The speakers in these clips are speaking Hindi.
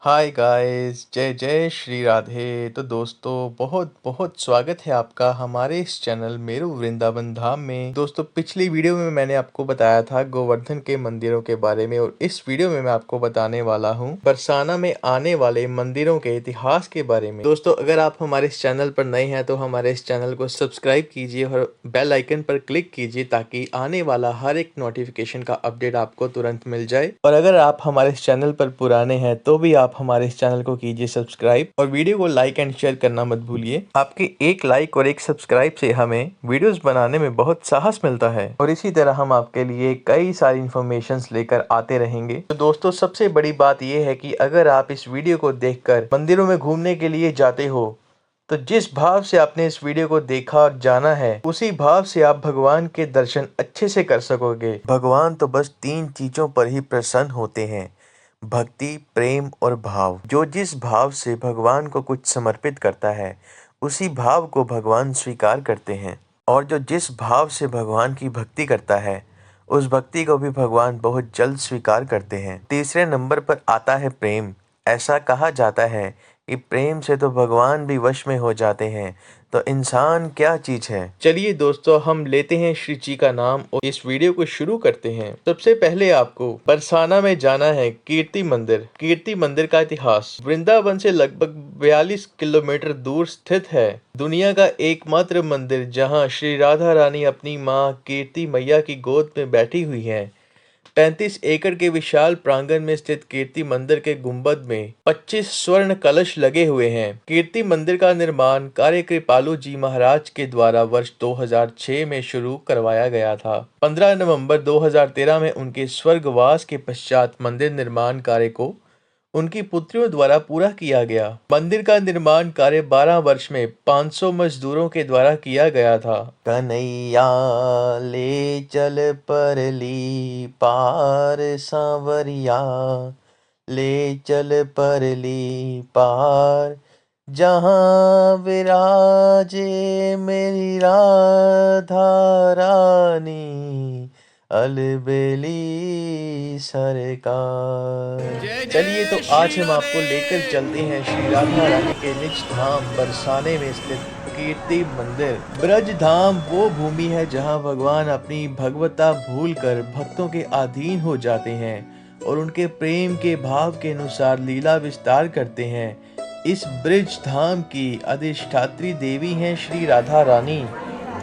हाय गाइस, जय जय श्री राधे। तो दोस्तों, बहुत बहुत स्वागत है आपका हमारे इस चैनल मेरू वृंदावन धाम में। दोस्तों, पिछली वीडियो में मैंने आपको बताया था गोवर्धन के मंदिरों के बारे में, और इस वीडियो में मैं आपको बताने वाला हूँ बरसाना में आने वाले मंदिरों के इतिहास के बारे में। दोस्तों, अगर आप हमारे इस चैनल पर नए हैं तो हमारे इस चैनल को सब्सक्राइब कीजिए और बेल आइकन पर क्लिक कीजिए ताकि आने वाला हर एक नोटिफिकेशन का अपडेट आपको तुरंत मिल जाए। और अगर आप हमारे इस चैनल पर पुराने हैं तो भी आप हमारे इस चैनल को कीजिए सब्सक्राइब और वीडियो को लाइक एंड शेयर करना मत भूलिए। आपके एक लाइक और एक सब्सक्राइब से हमें वीडियोस बनाने में बहुत साहस मिलता है, और इसी तरह हम आपके लिए कई सारी इन्फॉर्मेशंस लेकर आते रहेंगे। तो दोस्तों, सबसे बड़ी बात यह है कि अगर आप इस वीडियो को देखकर मंदिरों में घूमने के लिए जाते हो तो जिस भाव से आपने इस वीडियो को देखा और जाना है, उसी भाव से आप भगवान के दर्शन अच्छे से कर सकोगे। भगवान तो बस 3 चीजों पर ही प्रसन्न होते हैं: भक्ति, प्रेम और भाव। जो जिस भाव से भगवान को कुछ समर्पित करता है, उसी भाव को भगवान स्वीकार करते हैं। और जो जिस भाव से भगवान की भक्ति करता है, उस भक्ति को भी भगवान बहुत जल्द स्वीकार करते हैं। तीसरे नंबर पर आता है प्रेम। ऐसा कहा जाता है कि प्रेम से तो भगवान भी वश में हो जाते हैं, तो इंसान क्या चीज है। चलिए दोस्तों, हम लेते हैं श्री जी का नाम और इस वीडियो को शुरू करते हैं। सबसे पहले आपको बरसाना में जाना है कीर्ति मंदिर। कीर्ति मंदिर का इतिहास वृंदावन से लगभग 42 किलोमीटर दूर स्थित है। दुनिया का एकमात्र मंदिर जहां श्री राधा रानी अपनी मां कीर्ति मैया की गोद में बैठी हुई हैं। 35 एकड़ के विशाल प्रांगण में स्थित कीर्ति मंदिर के गुंबद में 25 स्वर्ण कलश लगे हुए हैं। कीर्ति मंदिर का निर्माण कार्य कृपालु जी महाराज के द्वारा वर्ष 2006 में शुरू करवाया गया था। 15 नवंबर 2013 में उनके स्वर्गवास के पश्चात मंदिर निर्माण कार्य को उनकी पुत्रियों द्वारा पूरा किया गया। मंदिर का निर्माण कार्य 12 वर्ष में 500 मजदूरों के द्वारा किया गया था। कन्हैया ले चल परली पार, सांवरिया ले चल परली पार, जहाँ विराजे मेरी राधा रानी, अलबेली सरकार। चलिए, तो आज हम आपको लेकर चलते हैं श्री राधा रानी के निज धाम बरसाने में स्थित कीर्ति मंदिर। ब्रज धाम वो भूमि है जहां भगवान अपनी भगवता भूलकर भक्तों के अधीन हो जाते हैं और उनके प्रेम के भाव के अनुसार लीला विस्तार करते हैं। इस ब्रज धाम की अधिष्ठात्री देवी हैं श्री राधा रानी।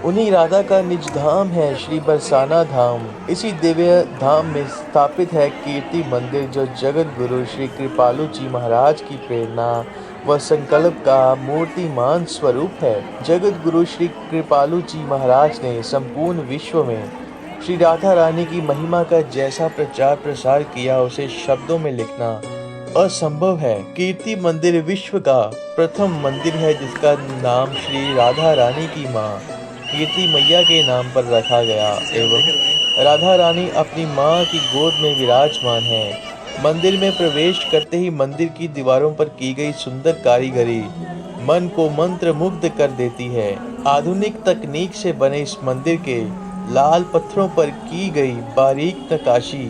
उन्हीं राधा का निज धाम है श्री बरसाना धाम। इसी दिव्य धाम में स्थापित है कीर्ति मंदिर, जो जगत गुरु श्री कृपालु जी महाराज की प्रेरणा व संकल्प का मूर्तिमान स्वरूप है। जगत गुरु श्री कृपालु जी महाराज ने संपूर्ण विश्व में श्री राधा रानी की महिमा का जैसा प्रचार प्रसार किया, उसे शब्दों में लिखना असंभव है। कीर्ति मंदिर विश्व का प्रथम मंदिर है जिसका नाम श्री राधा रानी की मां कीर्ति मैया के नाम पर रखा गया, एवं राधा रानी अपनी मां की गोद में विराजमान है। मंदिर में प्रवेश करते ही मंदिर की दीवारों पर की गई सुंदर कारीगरी मन को मंत्र मुग्ध कर देती है। आधुनिक तकनीक से बने इस मंदिर के लाल पत्थरों पर की गई बारीक नक्काशी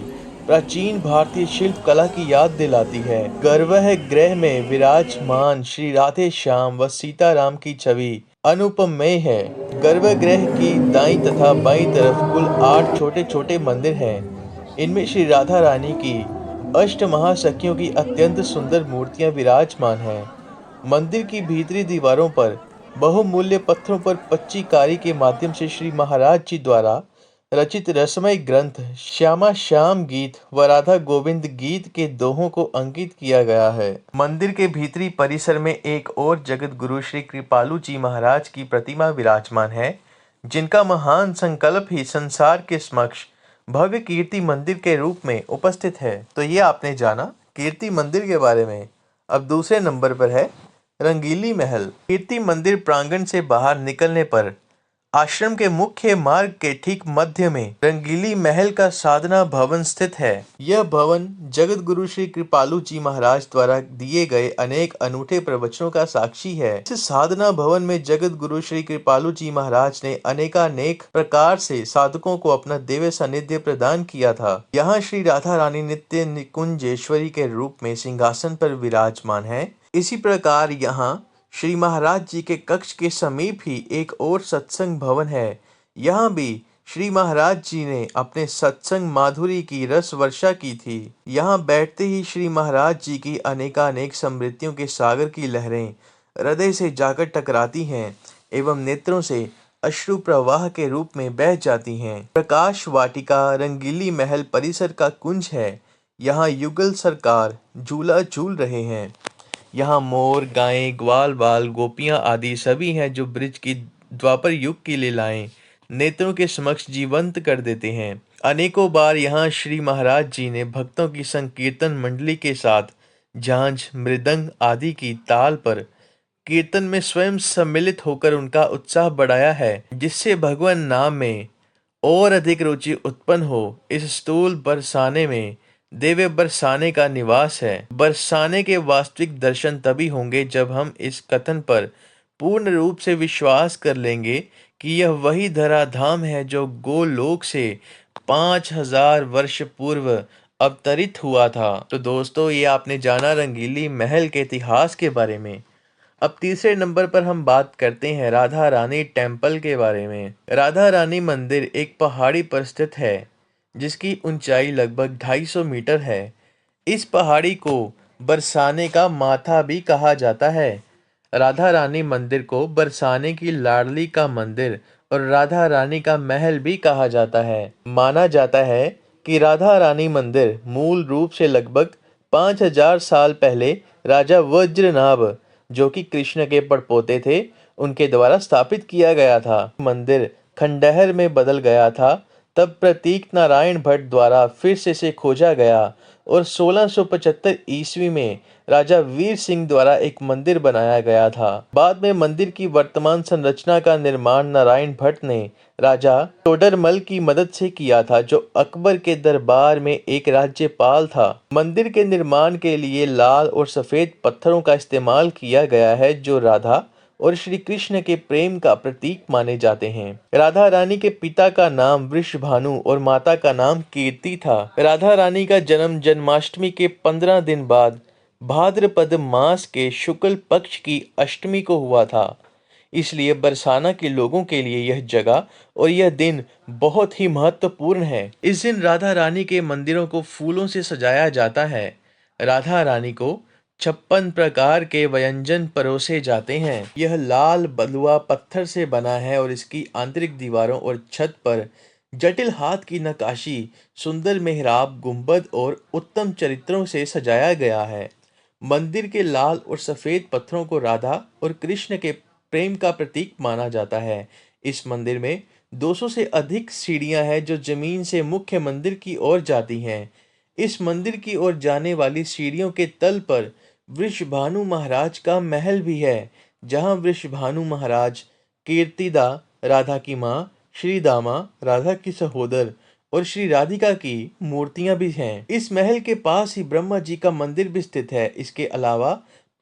प्राचीन भारतीय शिल्प कला की याद दिलाती है। गर्भगृह गृह में विराजमान श्री राधे श्याम व सीताराम की छवि अनुपमेय है। गर्भगृह की दाईं तथा बाईं तरफ कुल 8 छोटे छोटे मंदिर हैं। इनमें श्री राधा रानी की अष्ट महासखियों की अत्यंत सुंदर मूर्तियां विराजमान हैं। मंदिर की भीतरी दीवारों पर बहुमूल्य पत्थरों पर पच्चीकारी के माध्यम से श्री महाराज जी द्वारा रचित रसमय ग्रंथ श्यामा श्याम गीत व राधा गोविंद गीत के दोहों को अंकित किया गया है। मंदिर के भीतरी परिसर में एक और जगत गुरु श्री कृपालु जी महाराज की प्रतिमा विराजमान है, जिनका महान संकल्प ही संसार के समक्ष भव्य कीर्ति मंदिर के रूप में उपस्थित है। तो ये आपने जाना कीर्ति मंदिर के बारे में। अब दूसरे नंबर पर है रंगीली महल। कीर्ति मंदिर प्रांगण से बाहर निकलने पर आश्रम के मुख्य मार्ग के ठीक मध्य में रंगीली महल का साधना भवन स्थित है। यह भवन जगत गुरु श्री कृपालु जी महाराज द्वारा दिए गए अनेक अनूठे प्रवचनों का साक्षी है। इस साधना भवन में जगत गुरु श्री कृपालु जी महाराज ने अनेकानेक प्रकार से साधकों को अपना दिव्य सानिध्य प्रदान किया था। यहाँ श्री राधा रानी नित्य निकुंजेश्वरी के रूप में सिंहासन पर विराजमान है। इसी प्रकार यहाँ श्री महाराज जी के कक्ष के समीप ही एक और सत्संग भवन है। यहाँ भी श्री महाराज जी ने अपने सत्संग माधुरी की रस वर्षा की थी। यहाँ बैठते ही श्री महाराज जी की अनेकानेक समृद्धियों के सागर की लहरें हृदय से जाकर टकराती हैं एवं नेत्रों से अश्रु प्रवाह के रूप में बह जाती हैं। प्रकाश वाटिका रंगीली महल परिसर का कुंज है। यहाँ युगल सरकार झूला झूल रहे हैं। यहाँ मोर, गायें, ग्वाल बाल, गोपियाँ आदि सभी हैं जो ब्रज की द्वापर युग की लीलाएं नेत्रों के समक्ष जीवंत कर देते हैं। अनेकों बार यहाँ श्री महाराज जी ने भक्तों की संकीर्तन मंडली के साथ झांझ, मृदंग आदि की ताल पर कीर्तन में स्वयं सम्मिलित होकर उनका उत्साह बढ़ाया है, जिससे भगवान नाम में और अधिक रुचि उत्पन्न हो। इस स्थूल बरसाने में दिव्य बरसाने का निवास है। बरसाने के वास्तविक दर्शन तभी होंगे जब हम इस कथन पर पूर्ण रूप से विश्वास कर लेंगे कि यह वही धराधाम है जो गोलोक से 5000 वर्ष पूर्व अवतरित हुआ था। तो दोस्तों, ये आपने जाना रंगीली महल के इतिहास के बारे में। अब तीसरे नंबर पर हम बात करते हैं राधा रानी टेम्पल के बारे में। राधा रानी मंदिर एक पहाड़ी पर स्थित है जिसकी ऊंचाई लगभग 250 मीटर है। इस पहाड़ी को बरसाने का माथा भी कहा जाता है। राधा रानी मंदिर को बरसाने की लाडली का मंदिर और राधा रानी का महल भी कहा जाता है। माना जाता है कि राधा रानी मंदिर मूल रूप से लगभग 5000 साल पहले राजा वज्रनाभ, जो कि कृष्ण के पड़पोते थे, उनके द्वारा स्थापित किया गया था। मंदिर खंडहर में बदल गया था। तब प्रतीक नारायण भट्ट द्वारा फिर से इसे खोजा गया और 1675 ईस्वी में राजा वीर सिंह द्वारा एक मंदिर बनाया गया था। बाद में मंदिर की वर्तमान संरचना का निर्माण नारायण भट्ट ने राजा टोडरमल की मदद से किया था, जो अकबर के दरबार में एक राज्यपाल था। मंदिर के निर्माण के लिए लाल और सफेद पत्थरों का इस्तेमाल किया गया है, जो राधा और श्री कृष्ण के प्रेम का प्रतीक माने जाते हैं। राधा रानी के पिता का नाम वृषभानु और माता का नाम कीर्ति था। राधा रानी का जन्म जन्माष्टमी के 15 दिन बाद भाद्रपद मास के शुक्ल पक्ष की अष्टमी को हुआ था। इसलिए बरसाना के लोगों के लिए यह जगह और यह दिन बहुत ही महत्वपूर्ण है। इस दिन राधा रानी के मंदिरों को फूलों से सजाया जाता है। राधा रानी को 56 प्रकार के व्यंजन परोसे जाते हैं। यह लाल बलुआ पत्थर से बना है और इसकी आंतरिक दीवारों और छत पर जटिल हाथ की नक्काशी, सुंदर मेहराब, गुंबद और उत्तम चरित्रों से सजाया गया है। मंदिर के लाल और सफेद पत्थरों को राधा और कृष्ण के प्रेम का प्रतीक माना जाता है। इस मंदिर में 200 से अधिक सीढ़ियां हैं जो जमीन से मुख्य मंदिर की ओर जाती हैं। इस मंदिर की ओर जाने वाली सीढ़ियों के तल पर वृषभानु महाराज का महल भी है, जहां वृषभानु महाराज, कीर्तिदा राधा की माँ, श्री दामा राधा की सहोदर और श्री राधिका की मूर्तियां भी हैं। इस महल के पास ही ब्रह्मा जी का मंदिर भी स्थित है। इसके अलावा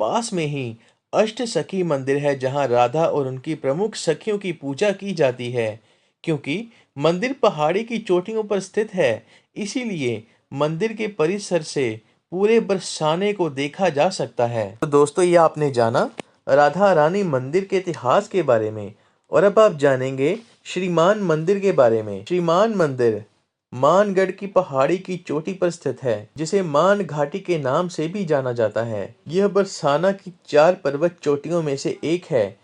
पास में ही अष्ट सखी मंदिर है, जहां राधा और उनकी प्रमुख सखियों की पूजा की जाती है। क्योंकि मंदिर पहाड़ी की चोटियों पर स्थित है, इसीलिए मंदिर के परिसर से पूरे बरसाने को देखा जा सकता है। तो दोस्तों, ये आपने जाना राधा रानी मंदिर के इतिहास के बारे में। और अब आप जानेंगे श्रीमान मंदिर के बारे में। श्रीमान मंदिर मानगढ़ की पहाड़ी की चोटी पर स्थित है, जिसे मान घाटी के नाम से भी जाना जाता है। यह बरसाना की 4 पर्वत चोटियों में से एक है।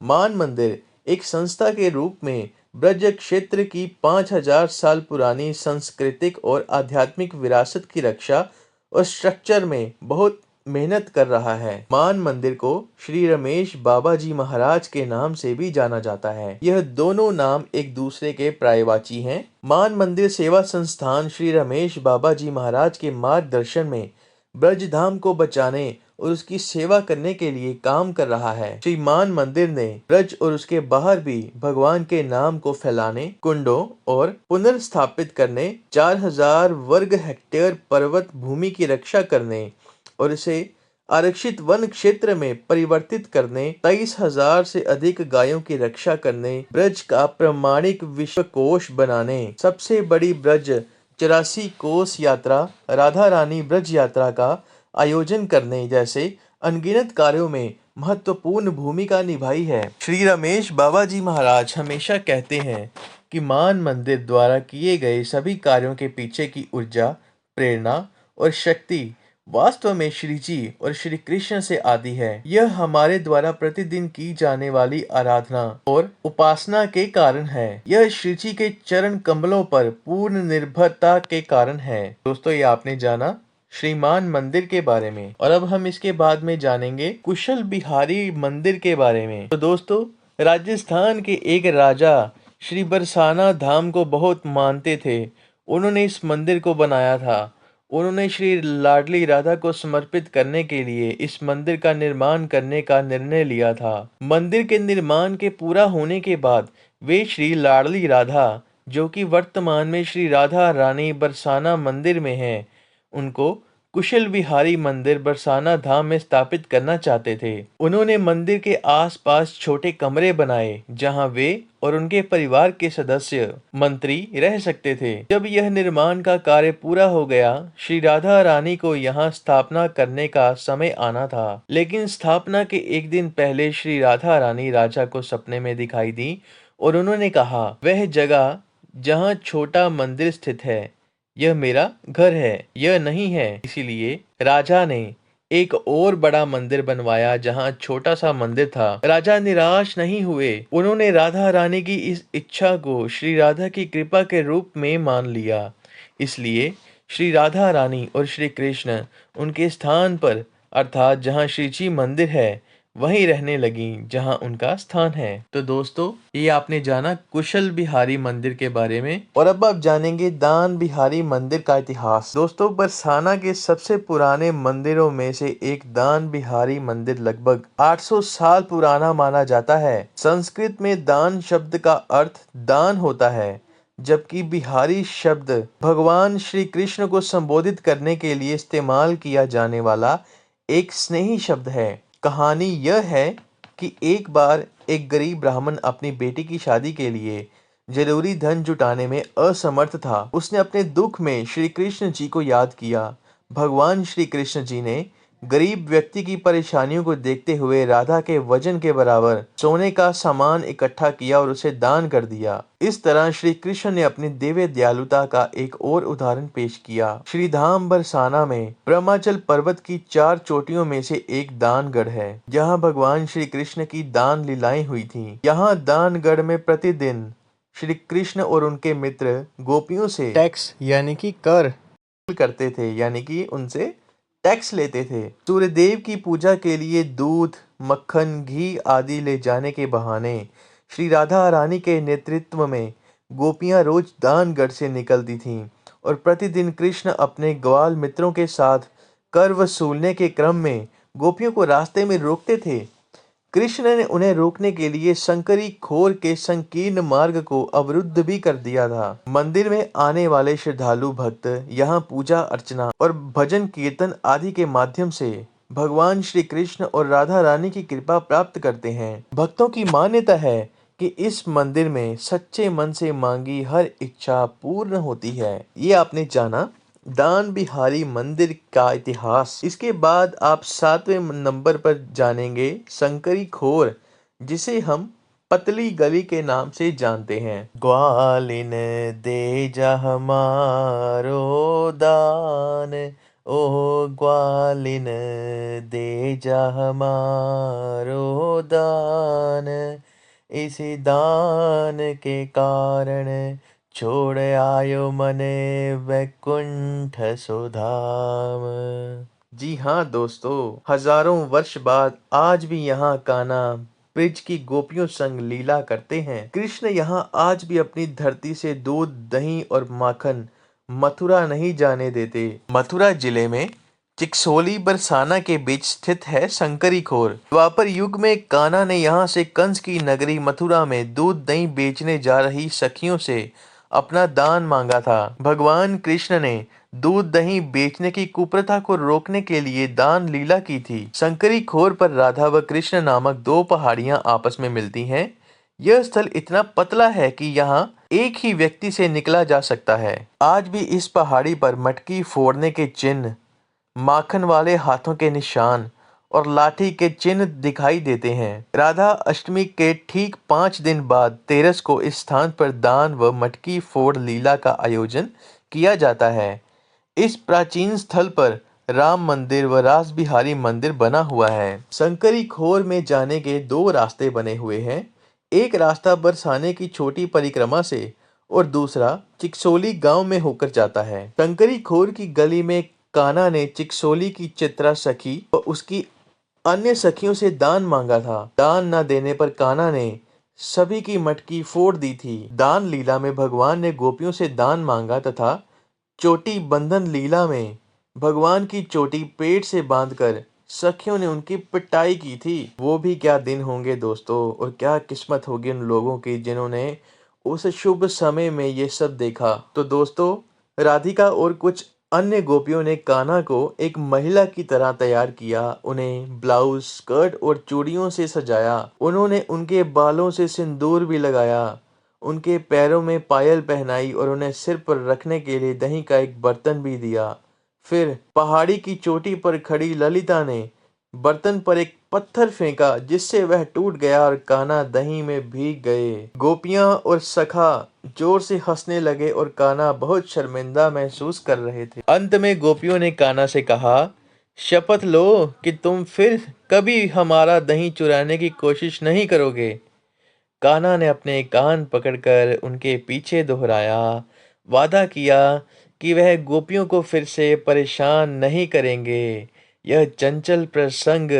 मान मंदिर एक संस्था के रूप में ब्रज क्षेत्र की 5000 साल पुरानी सांस्कृतिक और आध्यात्मिक विरासत की रक्षा और स्ट्रक्चर में बहुत मेहनत कर रहा है। मान मंदिर को श्री रमेश बाबा जी महाराज के नाम से भी जाना जाता है। यह दोनों नाम एक दूसरे के पर्यायवाची हैं। मान मंदिर सेवा संस्थान श्री रमेश बाबा जी महाराज के मार्गदर्शन में ब्रजधाम को बचाने और उसकी सेवा करने के लिए काम कर रहा है। श्री मान मंदिर ने ब्रज और उसके बाहर भी भगवान के नाम को फैलाने, कुंडों और पुनर्स्थापित करने, 4000 वर्ग हेक्टेयर पर्वत भूमि की रक्षा करने और इसे आरक्षित वन क्षेत्र में परिवर्तित करने, 23,000 से अधिक गायों की रक्षा करने, ब्रज का प्रमाणिक विश्व कोश बनाने, सबसे बड़ी ब्रज 84 कोस यात्रा, राधा रानी ब्रज यात्रा का आयोजन करने जैसे अनगिनत कार्यों में महत्वपूर्ण भूमिका निभाई है। श्री रमेश बाबा जी महाराज हमेशा कहते हैं कि मान मंदिर द्वारा किए गए सभी कार्यों के पीछे की ऊर्जा, प्रेरणा और शक्ति वास्तव में श्री जी और श्री कृष्ण से आती है। यह हमारे द्वारा प्रतिदिन की जाने वाली आराधना और उपासना के कारण है। यह श्री जी के चरण कमलों पर पूर्ण निर्भरता के कारण है। दोस्तों, ये आपने जाना श्रीमान मंदिर के बारे में, और अब हम इसके बाद में जानेंगे कुशल बिहारी मंदिर के बारे में। तो दोस्तों, राजस्थान के एक राजा श्री बरसाना धाम को बहुत मानते थे। उन्होंने इस मंदिर को बनाया था। उन्होंने श्री लाडली राधा को समर्पित करने के लिए इस मंदिर का निर्माण करने का निर्णय लिया था। मंदिर के निर्माण के पूरा होने के बाद वे श्री लाडली राधा, जो कि वर्तमान में श्री राधा रानी बरसाना मंदिर में हैं, उनको कुशल विहारी मंदिर बरसाना धाम में स्थापित करना चाहते थे। उन्होंने मंदिर के आसपास छोटे कमरे बनाए जहां वे और उनके परिवार के सदस्य, मंत्री रह सकते थे। जब यह निर्माण का कार्य पूरा हो गया, श्री राधा रानी को यहाँ स्थापना करने का समय आना था। लेकिन स्थापना के एक दिन पहले श्री राधा रानी राजा को सपने में दिखाई दी और उन्होंने कहा, वह जगह जहाँ छोटा मंदिर स्थित है, यह मेरा घर है, यह नहीं है। इसीलिए राजा ने एक और बड़ा मंदिर बनवाया जहां छोटा सा मंदिर था। राजा निराश नहीं हुए। उन्होंने राधा रानी की इस इच्छा को श्री राधा की कृपा के रूप में मान लिया। इसलिए श्री राधा रानी और श्री कृष्ण उनके स्थान पर, अर्थात जहां श्री जी मंदिर है, वहीं रहने लगी जहां उनका स्थान है। तो दोस्तों, ये आपने जाना कुशल बिहारी मंदिर के बारे में, और अब आप जानेंगे दान बिहारी मंदिर का इतिहास। दोस्तों, बरसाना के सबसे पुराने मंदिरों में से एक दान बिहारी मंदिर लगभग 800 साल पुराना माना जाता है। संस्कृत में दान शब्द का अर्थ दान होता है, जबकि बिहारी शब्द भगवान श्री कृष्ण को संबोधित करने के लिए इस्तेमाल किया जाने वाला एक स्नेही शब्द है। कहानी यह है कि एक बार एक गरीब ब्राह्मण अपनी बेटी की शादी के लिए जरूरी धन जुटाने में असमर्थ था। उसने अपने दुख में श्री कृष्ण जी को याद किया। भगवान श्री कृष्ण जी ने गरीब व्यक्ति की परेशानियों को देखते हुए राधा के वजन के बराबर सोने का सामान इकट्ठा किया और उसे दान कर दिया। इस तरह श्री कृष्ण ने अपनी दिव्य दयालुता का एक और उदाहरण पेश किया। श्री धाम बरसाना में ब्रह्माचल पर्वत की 4 चोटियों में से एक दानगढ़ है, जहाँ भगवान श्री कृष्ण की दान लीलाएं हुई थी। यहाँ दानगढ़ में प्रतिदिन श्री कृष्ण और उनके मित्र गोपियों से टैक्स यानी कि कर करते थे, यानी कि उनसे टैक्स लेते थे। सूर्यदेव की पूजा के लिए दूध, मक्खन, घी आदि ले जाने के बहाने श्री राधा रानी के नेतृत्व में गोपियां रोज दानगढ़ से निकलती थीं और प्रतिदिन कृष्ण अपने ग्वाल मित्रों के साथ कर वसूलने के क्रम में गोपियों को रास्ते में रोकते थे। कृष्ण ने उन्हें रोकने के लिए संकरी खोर के संकीर्ण मार्ग को अवरुद्ध भी कर दिया था। मंदिर में आने वाले श्रद्धालु भक्त यहाँ पूजा अर्चना और भजन कीर्तन आदि के माध्यम से भगवान श्री कृष्ण और राधा रानी की कृपा प्राप्त करते हैं। भक्तों की मान्यता है कि इस मंदिर में सच्चे मन से मांगी हर इच्छा पूर्ण होती है। ये आपने जाना दान बिहारी मंदिर का इतिहास। इसके बाद आप 7वें नंबर पर जानेंगे संकरी खोर, जिसे हम पतली गली के नाम से जानते हैं। ग्वालिन दे जा हमारो दान, ओ ग्वालिन दे जा हमारो दान, इस दान के कारण छोड़ आयो मने वैकुंठ सुधाम। जी हाँ दोस्तों, हजारों वर्ष बाद आज भी यहाँ कान्हा ब्रिज की गोपियों संग लीला करते हैं। कृष्ण यहाँ आज भी अपनी धरती से दूध, दही और माखन मथुरा नहीं जाने देते। मथुरा जिले में चिकसोली बरसाना के बीच स्थित है संकरी खोर। द्वापर युग में कान्हा ने यहाँ से कंस की नगरी मथुरा में दूध दही बेचने जा रही सखियों से अपना दान मांगा था। भगवान कृष्ण ने दूध दही बेचने की कुप्रथा को रोकने के लिए दान लीला की थी। संकरी खोर पर राधा व कृष्ण नामक दो पहाड़ियां आपस में मिलती हैं। यह स्थल इतना पतला है कि यहाँ एक ही व्यक्ति से निकला जा सकता है। आज भी इस पहाड़ी पर मटकी फोड़ने के चिन्ह, माखन वाले हाथों के निशान और लाठी के चिन्ह दिखाई देते हैं। राधा अष्टमी के ठीक 5 दिन बाद तेरस को इस स्थान पर दान व मटकी फोड़ लीला का आयोजन किया जाता है। इस प्राचीन स्थल पर राम मंदिर व रास बिहारी मंदिर बना हुआ है। संकरी खोर में जाने के 2 रास्ते बने हुए हैं। एक रास्ता बरसाने की छोटी परिक्रमा से और दूसरा चिकसोली गांव में होकर जाता है। संकरी खोर की गली में कान्हा ने चिकसोली की चित्रा सखी और उसकी अन्य सखियों से दान मांगा था। दान न देने पर कान्हा ने सभी की मटकी फोड़ दी थी। दान लीला में भगवान ने गोपियों से दान मांगा तथा चोटी बंधन लीला में भगवान की चोटी पेट से बांधकर सखियों ने उनकी पिटाई की थी। वो भी क्या दिन होंगे दोस्तों, और क्या किस्मत होगी उन लोगों की जिन्होंने उस शुभ समय में ये सब देखा। तो दोस्तों, राधिका और कुछ अन्य गोपियों ने कान्हा को एक महिला की तरह तैयार किया। उन्हें ब्लाउज, स्कर्ट और चूड़ियों से सजाया। उन्होंने उनके बालों से सिंदूर भी लगाया, उनके पैरों में पायल पहनाई और उन्हें सिर पर रखने के लिए दही का एक बर्तन भी दिया। फिर पहाड़ी की चोटी पर खड़ी ललिता ने बर्तन पर एक पत्थर फेंका जिससे वह टूट गया और कान्हा दही में भीग गए। गोपियां और सखा जोर से हंसने लगे और कान्हा बहुत शर्मिंदा महसूस कर रहे थे। अंत में गोपियों ने कान्हा से कहा, शपथ लो कि तुम फिर कभी हमारा दही चुराने की कोशिश नहीं करोगे। कान्हा ने अपने कान पकड़कर उनके पीछे दोहराया, वादा किया कि वह गोपियों को फिर से परेशान नहीं करेंगे। यह चंचल प्रसंग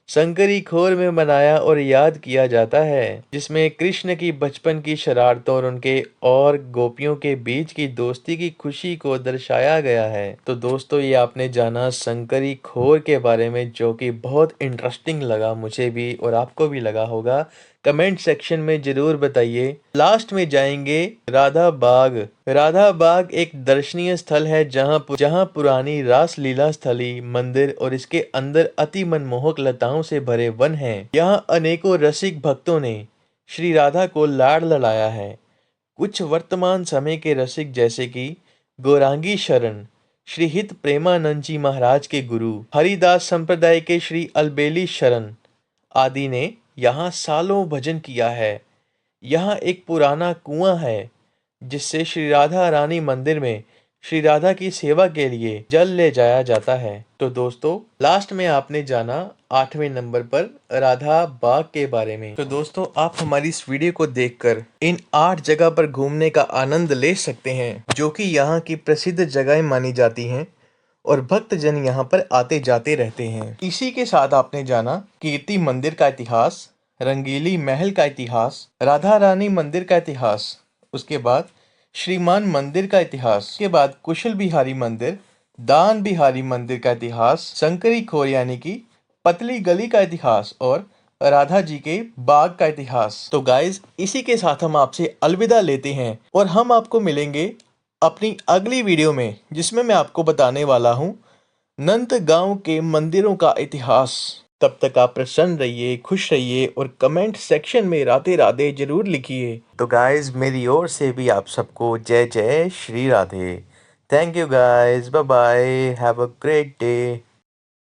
संकरी खोर में मनाया और याद किया जाता है, जिसमें कृष्ण की बचपन की शरारतों और उनके और गोपियों के बीच की दोस्ती की खुशी को दर्शाया गया है। तो दोस्तों, ये आपने जाना संकरी खोर के बारे में, जो कि बहुत इंटरेस्टिंग लगा मुझे भी और आपको भी लगा होगा। कमेंट सेक्शन में जरूर बताइए। लास्ट में जाएंगे राधा बाग। राधा बाग एक दर्शनीय स्थल है जहां पुरानी रास लीला स्थली, मंदिर और इसके अंदर अति मनमोहक लताओं से भरे वन हैं। यहाँ अनेकों रसिक भक्तों ने श्री राधा को लाड़ लड़ाया है। कुछ वर्तमान समय के रसिक जैसे कि गौरांगी शरण, श्री हित प्रेमानंद जी महाराज के गुरु, हरिदास संप्रदाय के श्री अलबेली शरण आदि ने यहाँ सालों भजन किया है। यहाँ एक पुराना कुआं है जिससे श्री राधा रानी मंदिर में श्री राधा की सेवा के लिए जल ले जाया जाता है। तो दोस्तों, लास्ट में आपने जाना 8वें नंबर पर राधा बाग के बारे में। तो दोस्तों, आप हमारी इस वीडियो को देखकर इन 8 जगह पर घूमने का आनंद ले सकते हैं, जो कि यहाँ की प्रसिद्ध जगहें मानी जाती हैं और भक्तजन यहाँ पर आते जाते रहते हैं। इसी के साथ आपने जाना कीर्ति मंदिर का इतिहास, रंगीली महल का इतिहास, राधा रानी मंदिर का इतिहास, उसके बाद श्रीमान मंदिर का इतिहास, के बाद कुशल बिहारी मंदिर, दान बिहारी मंदिर का इतिहास, संकरी खोर यानी कि पतली गली का इतिहास और राधा जी के बाग का इतिहास। तो गाइज, इसी के साथ हम आपसे अलविदा लेते हैं और हम आपको मिलेंगे अपनी अगली वीडियो में, जिसमें मैं आपको बताने वाला हूँ नंदगांव के मंदिरों का इतिहास। तब तक आप प्रसन्न रहिए, खुश रहिए और कमेंट सेक्शन में राधे राधे जरूर लिखिए। तो गाइज, मेरी ओर से भी आप सबको जय जय Shri Radhe. Thank you guys, bye bye, have a great day.